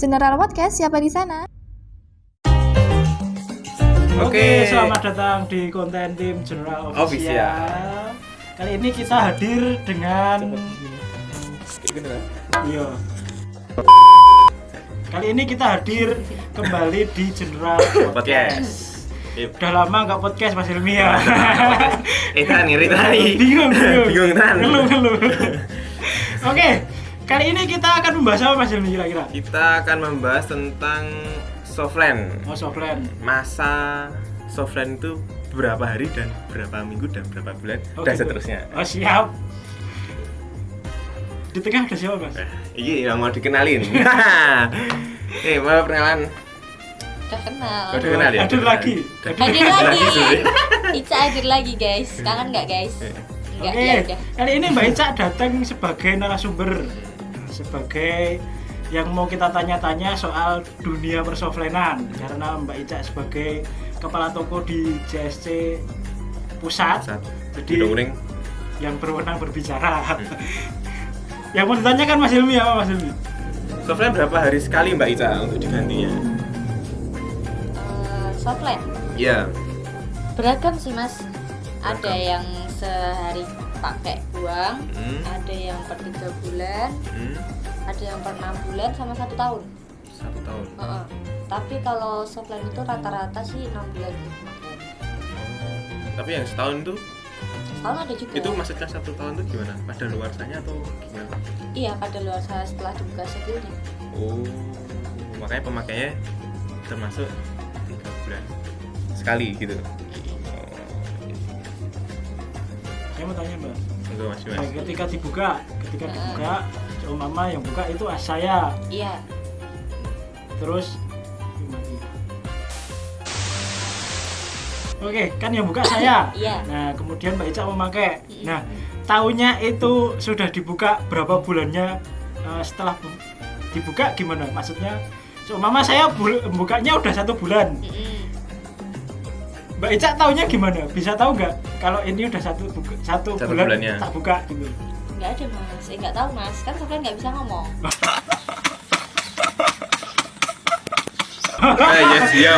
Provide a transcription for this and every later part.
General Podcast, siapa di sana? Oke, selamat datang di konten tim General Official. Kali ini kita hadir dengan iya. Kali ini kita hadir kembali di General Podcast. Udah lama nggak podcast Mas Hilmi ya. Tani. Bingung. Ngeluh. Oke, kali ini kita akan membahas apa Mas Hilmi kira-kira? Kita akan membahas tentang softland. Oh, softland. Masa softland itu berapa hari dan berapa minggu dan berapa bulan dan gitu. seterusnya. Oh, siap. Di tengah ada siapa, Mas? Ini yang mau dikenalin. Mau perkenalan. Udah kenal. Udah kenal ya? Hadir lagi. Hadir lagi. Ica hadir lagi guys. Kangen nggak guys? Enggak, Oke, ya udah. kali ini Mbak Ica datang sebagai narasumber, sebagai yang mau kita tanya-tanya soal dunia persoflenan, karena Mbak Ica sebagai kepala toko di JSC Pusat, jadi Uring. yang berwenang berbicara. Yang mau ditanyakan Mas Hilmi apa Mas Hilmi? Softland berapa hari sekali Mbak Ica untuk digantinya? Softland Iya. beragam sih Mas. Ada yang sehari pakai buang, ada yang per 3 bulan, ada yang per 6 bulan sama 1 tahun. 1 tahun. Tapi kalau softland itu rata-rata sih 6 bulan. Tapi yang setahun tuh Setahun ada juga. itu maksudnya 1 tahun tuh gimana? Pada luarsanya atau gimana? Iya, pada luar sana setelah dibuka segulnya. Oh, makanya pemakainya termasuk 3 bulan sekali gitu. Saya mau tanya Mbak. Enggak Mas. Nah, ketika dibuka, mama yang buka itu saya. Iya. Terus mati. Oke, kan yang buka saya. Iya. Nah, kemudian Mbak Ica memakai. Nah, tahunya itu sudah dibuka berapa bulannya setelah dibuka gimana? Maksudnya, mama saya bukanya udah 1 bulan. Mbak Ica tahunya gimana? Bisa tahu nggak kalau ini udah satu bulan bulannya tak buka gitu? Nggak ada Mas, nggak tahu Mas. Kan softland nggak bisa ngomong. Iya,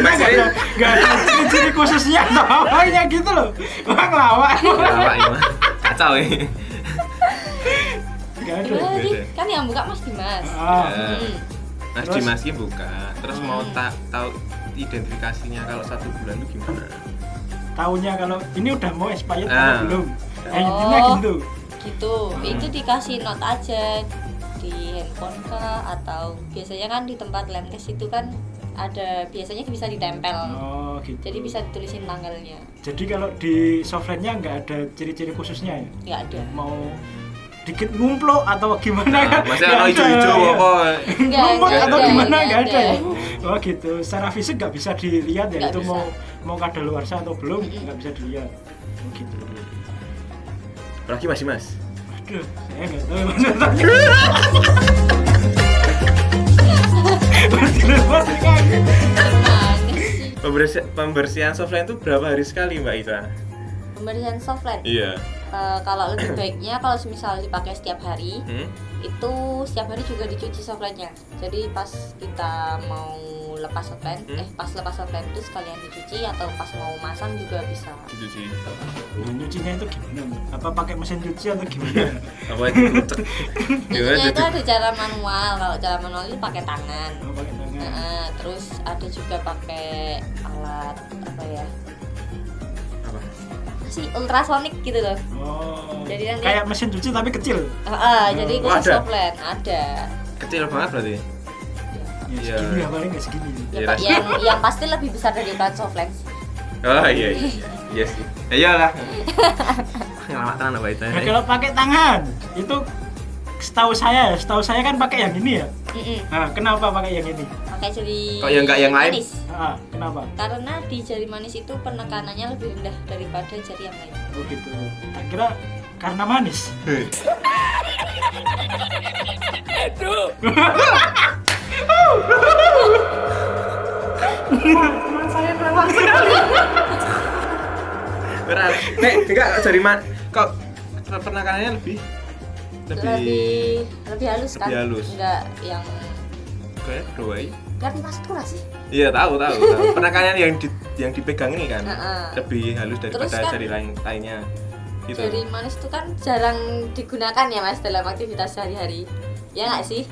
Nggak ada ciri-ciri khususnya atau apanya gitu loh. Wah, ngelawak. Kacau ini. Nggak ada. Gimana tadi? Kan yang buka Mas Dimas. Mas Terus? Dimas ini buka, terus mau tahu identifikasinya kalau 1 bulan itu gimana? Tahunya kalau ini udah mau expired atau Ah. belum? Intinya gitu. Gitu. Itu dikasih note aja di handphone kah, atau biasanya kan di tempat lemkes itu kan ada, biasanya bisa ditempel. Oh, gitu. Jadi bisa ditulisin tanggalnya. Jadi kalau di softlandnya nggak ada ciri-ciri khususnya ya? Nggak ada. Mau dikit ngumplo atau gimana kan? Masih Nggak ada ada, hijau-hijau ya. apa? Ngumpul nggak atau ada, gimana nggak nggak ada ya? ada. Oh gitu, secara fisik nggak bisa dilihat ya, Nggak itu bisa. mau kadaluarsa atau belum nggak bisa dilihat. Oh gitu. Lagi masih Mas. Aduh, saya nggak tahu mana tanya. Berdilemat kayak Gimana sih? Pembersihan softline itu berapa hari sekali Mbak Ita? Pemberian softland. Iya. Kalau lebih baiknya kalau misal dipakai setiap hari, itu setiap hari juga dicuci softlandnya. Jadi pas kita mau lepas softland, pas lepas softland itu sekalian dicuci, atau pas mau masang juga bisa. Dicuci. Nah, nyucinya itu gimana? Mbak? Apa pakai mesin cuci atau gimana? Apa itu? Nyucinya itu ada cara manual. Kalau cara manual itu pakai tangan. Oh, pakai tangan. Terus ada juga pakai alat apa ya? Apa? Si ultrasonik gitu loh. Oh. Jadi nanti- kayak mesin cuci tapi kecil. Jadi Oh, khusus ada? softland ada. Kecil banget berarti. Ya, Iya. segini ya, paling nggak segini. Iya, Pak, yang pasti lebih besar dari ukuran softland. Oh iya sih. Ya iyalah. Ngelamat tenan Mbak Ita. Nah, kalau pakai tangan itu setahu saya kan pakai yang ini ya. Nah, kenapa pakai yang ini? Pakai jari Kok yang nggak yang lain? manis. Kenapa? Karena di jari manis itu penekanannya lebih rendah daripada jari yang lain. Oh gitu. Tak kira karena manis. Teman saya lewat sekali. Berat. Enggak jari kok penekanannya lebih lebih halus kan, lebih halus. enggak yang Kayak doai. Ngerti maksudku nggak sih? Iya tahu. Penekanan yang dipegang ini kan lebih halus daripada Terus kan, jari lainnya. Gitu. Jari manis itu kan jarang digunakan ya Mas dalam aktivitas sehari-hari. Ya nggak sih?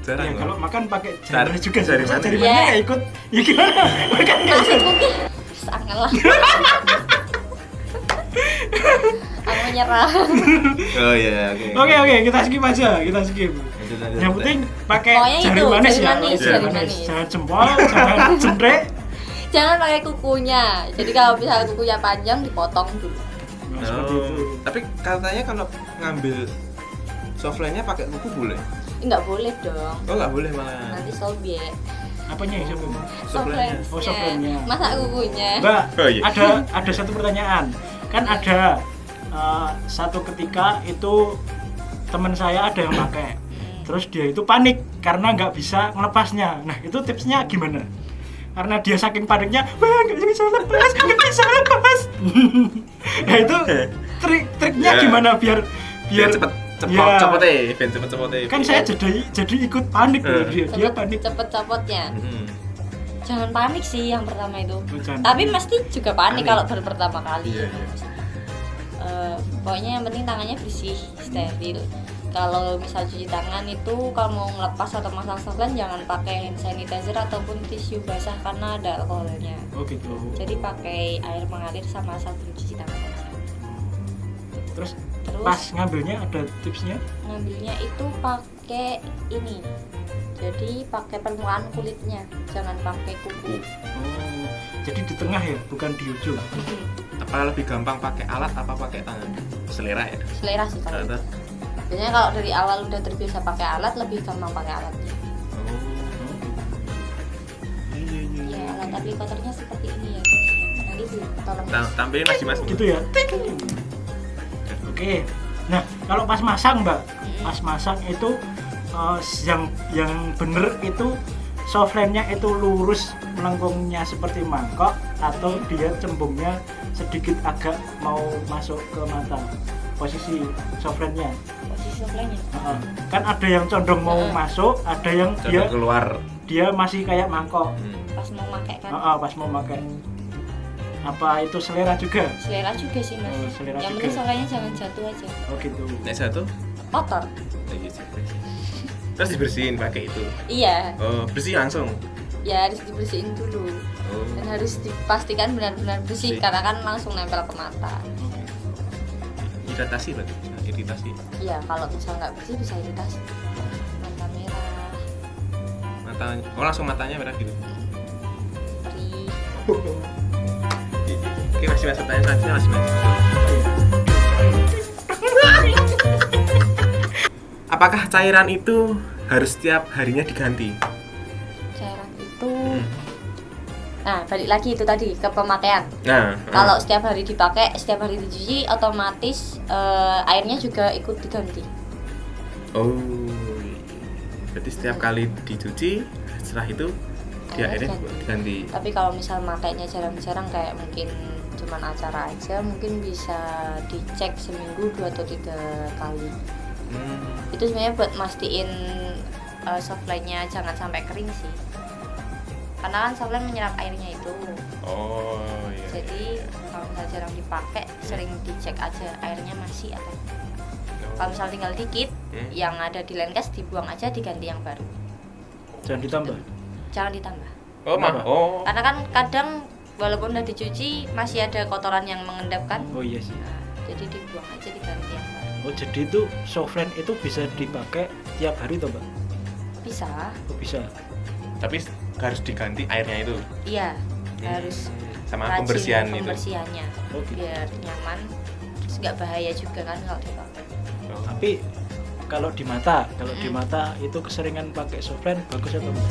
Jarang. Ya kalau makan pakai jari juga jari jari mana? mana nggak ikut. Ya gimana? Makan nggak ikut. Maksudku nih, sangat lah. Aku menyerah. Oh iya, oke. Oke, kita skip aja, kita skip. Yang penting pakai Pokoknya jari itu, manis jari ya, manis, jari manis. Jangan jempol, jangan jendrek. Jangan pakai kukunya. Jadi kalau misalnya kukunya panjang dipotong dulu. Nah, seperti itu. Tapi katanya kalau ngambil softline-nya pakai kuku boleh? Enggak boleh dong. Oh nggak boleh malah. Nanti sobek. Apanya yang sebelum? Softline. Oh, softline-nya. Masa kukunya? Mbak, Oh, iya. ada satu pertanyaan. Kan ada satu ketika itu teman saya ada yang pakai. Terus dia itu panik karena nggak bisa melepasnya. Nah, itu tipsnya gimana? Karena dia saking paniknya, wah nggak bisa lepas. Nah itu triknya gimana biar cepet kan saya jadi ikut panik loh, dia panik. Cepet copotnya. Jangan panik sih yang pertama itu. Jangan Tapi panik. mesti juga panik kalau baru pertama kali. Iya. Pokoknya yang penting tangannya bersih, steril. Kalau misal cuci tangan itu kalau mau ngelepas atau masang softline jangan pakai hand sanitizer ataupun tisu basah karena ada alkoholnya. Oh gitu. Jadi pakai air mengalir sama sabun cuci tangan aja. Terus Terus pas ngambilnya ada tipsnya? ngambilnya itu pakai ini. Jadi pakai permukaan kulitnya, jangan pakai kuku. Oh, jadi di tengah ya, bukan di ujung. Apa lebih gampang pakai alat apa pakai tangan? Selera ya. Selera sih kalau. Ternyata. Biasanya kalau dari awal udah terbiasa pakai alat lebih gampang pakai alatnya. Ya alat aplikatornya seperti ini ya guys. Nanti tolong. Tampilin masing-masing. Gitu ya. Oke. Nah, kalau pas masang, Mbak, pas masang itu yang bener itu softline-nya itu lurus melengkungnya seperti mangkok atau dia cembungnya sedikit agak mau masuk ke mata. Posisi softline-nya. Posisi softline-nya. Kan ada yang condong mau masuk, ada yang dia keluar. Dia masih kayak mangkok. Pas mau pakai kan. Pas mau pakai. Apa itu selera juga? Selera juga sih Mas. Oh, selera yang juga. penting softline-nya jangan jatuh aja. Oh gitu. Nah satu. Kotor. Terus dibersihin pakai itu. Iya. Oh bersih langsung. Ya harus dibersihin dulu. Oh. Dan harus dipastikan benar-benar bersih karena kan langsung nempel ke mata. Iritasi berarti. Iritasi. Iya, kalau misal nggak bersih bisa iritasi. Mata merah, Matanya. Oh langsung matanya merah gitu. perih. Oke masih pertanyaan selanjutnya masih. Apakah cairan itu harus setiap harinya diganti? Cairan itu Nah, balik lagi itu tadi ke pemakaian. Nah, Kalau setiap hari dipakai, setiap hari dicuci, otomatis airnya juga ikut diganti. oh, berarti setiap kali dicuci, setelah itu dia airnya diganti. Tapi kalau misal makainya jarang-jarang kayak mungkin cuman acara aja, mungkin bisa dicek seminggu 2 atau 3 kali. Itu sebenarnya buat mastiin softline-nya jangan sampai kering sih. Karena kan softline menyerap airnya itu. Oh iya. Jadi kalau misalnya jarang dipakai, sering dicek aja airnya masih atau enggak. Kalau misal tinggal dikit, yang ada di Lenkes dibuang aja, diganti yang baru. Jangan ditambah. Jangan ditambah. Oh mah. Oh. Karena kan kadang walaupun udah dicuci masih ada kotoran yang mengendap kan. Oh iya sih. Nah, jadi dibuang aja, diganti yang baru. Oh jadi itu softline itu bisa dipakai tiap hari toh, Mbak? Bisa. Oh bisa. Tapi harus diganti airnya itu. Iya, harus sama rajin pembersihannya. Oh, gitu. biar nyaman. Terus nggak bahaya juga kan kalau dipakai. Oh. Tapi kalau di mata itu keseringan pakai softline bagus atau enggak?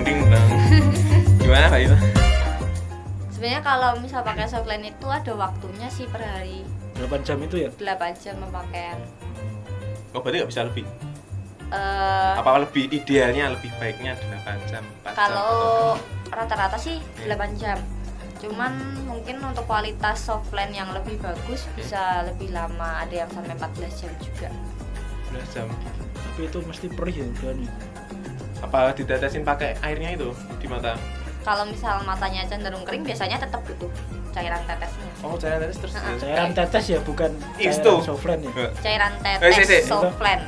Ding-dang. Gimana Pak itu? Sebenarnya kalau misal pakai softline itu ada waktunya sih per hari. 8 jam itu ya? 8 jam pemakaian. Oh berarti nggak bisa lebih? Apa lebih idealnya, lebih baiknya 8 jam, 4 jam? Kalau rata-rata sih 8 jam. Cuman mungkin untuk kualitas softline yang lebih bagus bisa lebih lama, ada yang sampai 14 jam juga. 12 jam. Tapi itu mesti perih ya udah nih. Apa ditetesin pakai airnya itu di mata? Kalau misal matanya cenderung kering biasanya tetap butuh cairan tetesnya. Oh, cairan tetes terus. Cairan tetes ya, bukan Isto. cairan Soflen ya. Cairan tetes Soflen.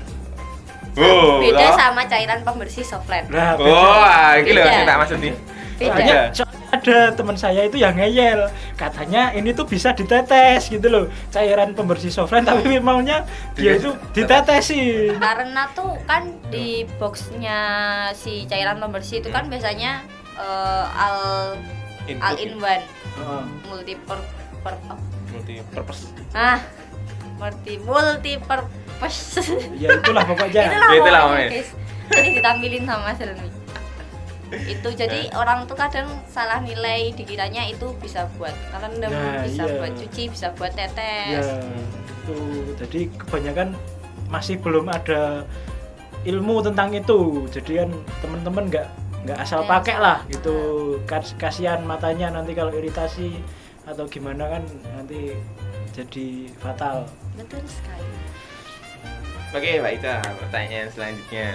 Oh, Beda toh. sama cairan pembersih Soflen. Nah, Oh, iki lho Beda. sing tak maksud nih. soalnya Beda. ada teman saya itu yang ngeyel, katanya ini tuh bisa ditetes gitu loh, cairan pembersih Soflen, tapi maunya dia itu ditetesin. Karena tuh kan di boxnya si cairan pembersih itu kan biasanya all in one, Heeh. multi purpose. purpose. Ya itulah pokoknya. Itulah pokoknya, pokoknya. guys. Jadi ditampilin sama Mas Reni. Itu jadi orang tuh kadang salah nilai, dikiranya itu bisa buat rendam, Nah, bisa iya. buat cuci, bisa buat tetes. Ya itu, jadi kebanyakan masih belum ada ilmu tentang itu, jadi kan teman-teman nggak asal Ya, pakai lah gitu. Kasihan matanya nanti kalau iritasi atau gimana kan nanti jadi fatal. Betul sekali. Oke, Mbak Ica, pertanyaan selanjutnya.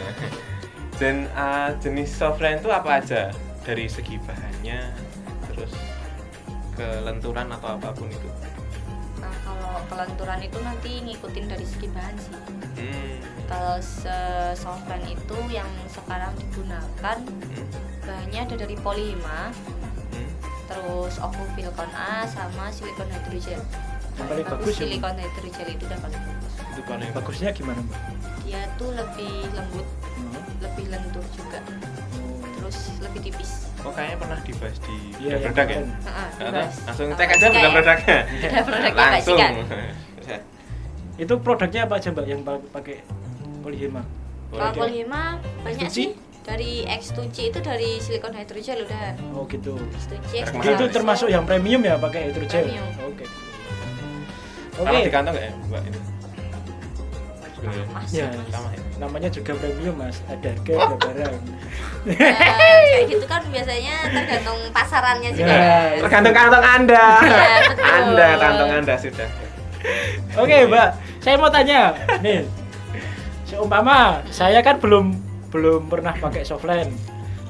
Dan jenis Soflen itu apa aja? Dari segi bahannya, terus kelenturan atau apapun itu. Nah, kalau kelenturan itu nanti ngikutin dari segi bahan sih. Kalau Soflen itu yang sekarang digunakan bahannya ada dari polyhema, terus Ocuvilcon A sama silikon hydrogel. Yang paling bagus ya, silikon hydrogel itu udah paling bagus. Itu paling Bagusnya gimana, Mbak? Dia tuh lebih lembut, lebih lentur juga, terus lebih tipis. Oh, kayaknya pernah dibahas di Iya, Udah Produk ya? yang Dibahas. Langsung Sama cek aja Cika Udah ya. Produknya. Udah produknya Mbak Langsung. Cika. Itu produknya apa aja, Mbak, yang pakai polyhema? Kalau polyhema banyak X2C? sih. Dari X2C itu dari silikon hydrogel udah. Oh gitu. X2C, Jadi Itu termasuk yang premium ya pakai hydrogel? Premium. Oke. Sama Oke. di kantong nggak ya, Mbak? Ini? Sebenarnya. Masih. Ya, Sama ya? namanya juga premium, Mas. Ada harga, ada barang. Kayak gitu kan biasanya tergantung pasarannya juga. Ya, kan. Tergantung kantong Anda. Iya, betul. Anda, kantong Anda sudah. Oke, Mbak. Saya mau tanya. Nih. Seumpama saya kan belum pernah pakai Soflen.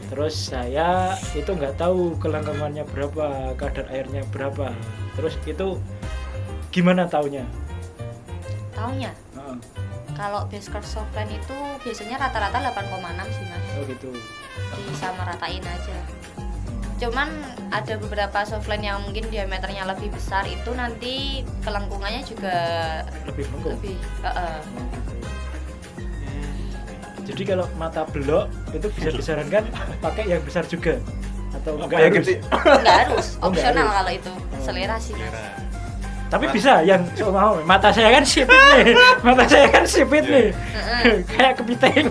Terus saya itu nggak tahu kelangsungannya berapa, kadar airnya berapa. Terus itu gimana taunya? Taunya Heeh. kalau base course Soflen itu biasanya rata-rata 8,6 sih Mas. Oh gitu. Disamaratain aja. Cuman ada beberapa Soflen yang mungkin diameternya lebih besar, itu nanti kelengkungannya juga Lebih melengkung. lebih Oh, gitu. Jadi kalau mata belok itu bisa disarankan pakai yang besar juga atau enggak yang harus? gede? nggak harus, Oh, nggak opsional harus. kalau itu selera sih Mas. Kira. Tapi bisa yang mau mata saya kan sipit nih. Mata saya kan sipit nih. Kayak kepiting.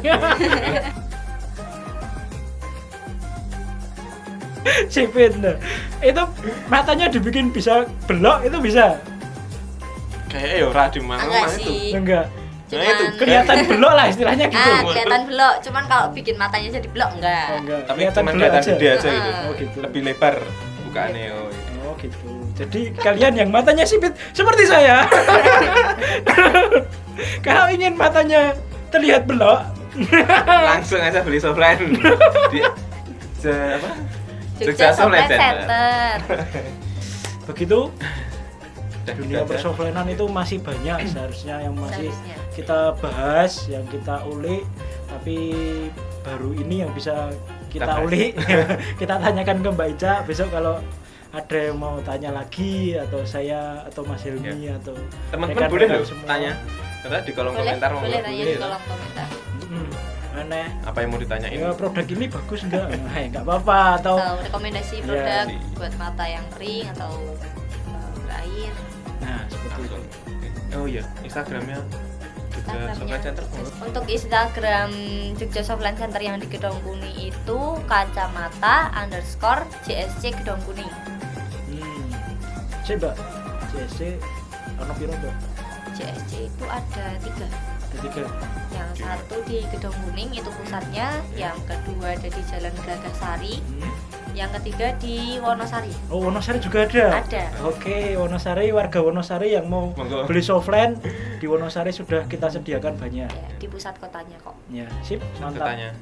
Sipit. Nah. Itu matanya dibikin bisa belok itu bisa. Kayaknya ya ora di mana Enggak itu. sih. Enggak. Nah, itu Cuman Kelihatan belok lah istilahnya gitu. kelihatan belok, cuman kalau bikin matanya jadi belok enggak. Oh, enggak. Tapi Kelihatan cuma belok kelihatan aja. gede aja gitu. Oh gitu. Lebih lebar bukaannya. Oh, iya. Oh gitu. Jadi kalian yang matanya sipit seperti saya. Kalau ingin matanya terlihat belok, Langsung aja beli Soflen. Di apa? Jogja Soflen Center. Center. begitu Udah dunia gitu aja. persoflenan itu masih banyak seharusnya yang masih Seharusnya. kita bahas, yang kita ulik, tapi baru ini yang bisa kita Kita bahas. ulik. Kita tanyakan ke Mbak Ica besok kalau ada yang mau tanya lagi, atau saya atau Mas Hilmi atau Teman-teman rekan-rekan boleh loh semua. tanya. Karena di kolom Boleh, komentar mau boleh tanya di boleh. kolom komentar. Aneh. apa yang mau ditanyain. Ya produk ini bagus enggak? Nah, enggak apa-apa atau Atau rekomendasi Iya. produk Sih. buat mata yang kering atau berair. nah seperti itu. Langsung. Oh iya, Instagramnya juga Soflen Center. Untuk Instagram Jogja Soflen Center yang di Gedong Kuning itu kacamata_JSC Gedong Kuning. Mbak, JSC ono piro, Mbak? JSC itu ada 3. Ada 3. Yang satu di Gedong Kuning itu pusatnya, yang kedua ada di Jalan Gagasari, yang ketiga di Wonosari. Oh, Wonosari juga ada? Ada. Oke, Wonosari, warga Wonosari yang mau Monggo. beli Soflen Di Wonosari sudah kita sediakan banyak. Ya, di pusat kotanya kok. Ya, sip, mantap. Katanya.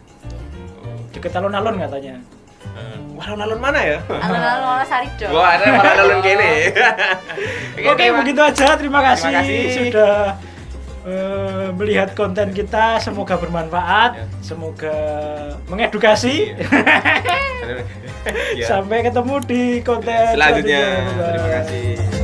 Deket alun-alun katanya. Alun-alun mana ya? Alun-alun Wonosari dong. Wah, ada alun-alun kene. Oke, begitu aja. Terima kasih, Terima kasih. sudah melihat konten kita. Semoga bermanfaat, Ya. semoga mengedukasi. Ya. Sampai ketemu di konten Selanjutnya. Bye-bye. Terima kasih.